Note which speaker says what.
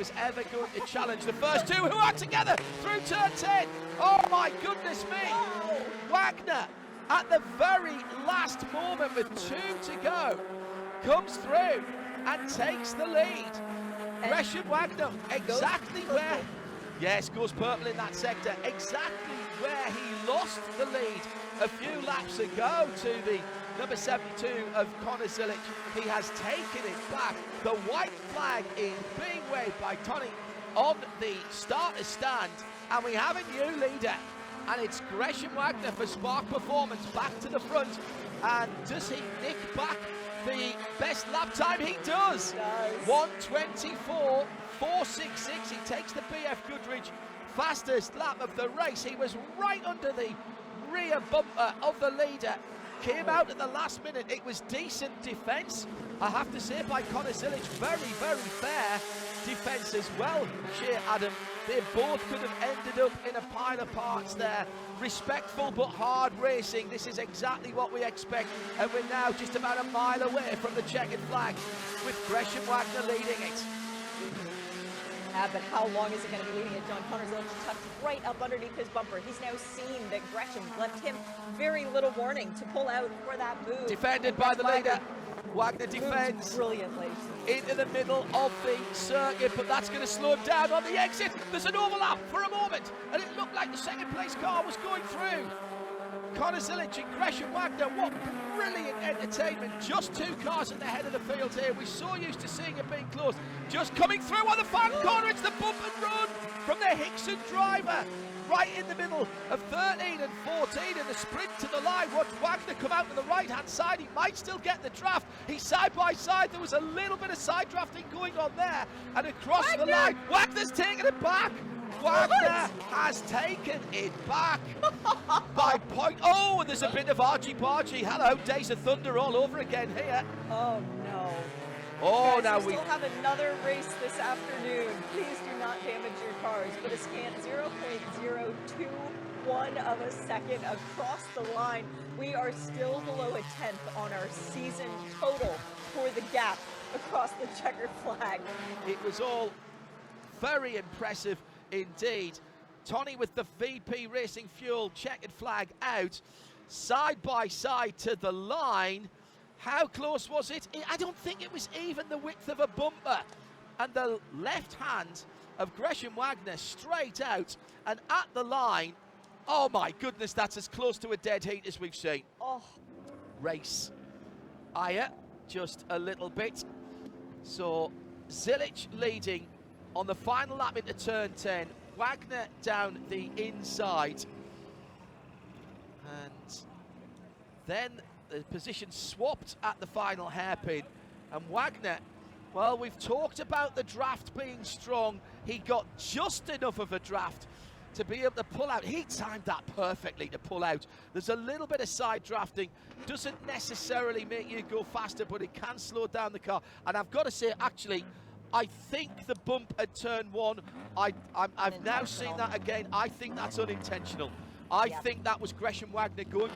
Speaker 1: was ever going to challenge the first two who are together through turn 10. Oh my goodness me. Wagner at the very last moment with 2 to go comes through and takes the lead. Gresham Wagner exactly where, yes, goes purple in that sector, exactly where he lost the lead a few laps ago to the number 72 of Connor Zilic. He has taken it back. The white flag is being waved by Tony on the starter stand, and we have a new leader, and it's Gresham Wagner for Spark Performance back to the front. And does he nick back the best lap time? He does. 1:24.466. He takes the BF Goodrich fastest lap of the race. He was right under the rear bumper of the leader. Came out at the last minute. It was decent defence, I have to say, by Connor Zilic. Very, very fair defence as well, Shea Adam. They both could have ended up in a pile of parts there. Respectful but hard racing. This is exactly what we expect, and we're now just about a mile away from the checkered flag with Gresham Wagner leading it.
Speaker 2: Yeah, but how long is it going to be leading it? John Connor Zilic tucked right up underneath his bumper. He's now seen that Gresham left him very little warning to pull out for that move.
Speaker 1: Defended by the leader. Wagner defends
Speaker 2: brilliantly
Speaker 1: into the middle of the circuit, but that's going to slow him down on the exit. There's an overlap for a moment, and it looked like the second place car was going through. Connor Zilic and Gresham Wagner, what brilliant entertainment. Just 2 cars at the head of the field here. We're so used to seeing it being close. Just coming through on the final corner, it's the bump and run from the Hickson driver. Right in the middle of 13 and 14 in the sprint to the line. Watch Wagner come out to the right-hand side. He might still get the draft. He's side by side. There was a little bit of side drafting going on there. And across the line, Wagner's taking it back. Wagner has taken it back by point. Oh, and there's a bit of argy-bargy. Hello, Days of Thunder all over again here.
Speaker 2: Oh, no.
Speaker 1: Oh,
Speaker 2: guys,
Speaker 1: now
Speaker 2: we still have another race this afternoon. Please do not damage your cars. But a scant 0.021 of a second across the line. We are still below a 10th on our season total for the gap across the checkered flag.
Speaker 1: It was all very impressive indeed. Tony with the VP Racing Fuel checkered flag out, side by side to the line. How close was it? I don't think it was even the width of a bumper. And the left hand of Gresham Wagner straight out and at the line. Oh my goodness, that's as close to a dead heat as we've seen.
Speaker 2: Oh.
Speaker 1: Race higher just a little bit. So Zilic leading on the final lap into turn 10. Wagner down the inside. And then the position swapped at the final hairpin, and Wagner, well, we've talked about the draft being strong. He got just enough of a draft to be able to pull out. He timed that perfectly to pull out. There's a little bit of side drafting, doesn't necessarily make you go faster, but it can slow down the car. And I've got to say, actually, I think the bump at turn 1, I've now seen that again. I think that's unintentional. I think that was Gresham Wagner going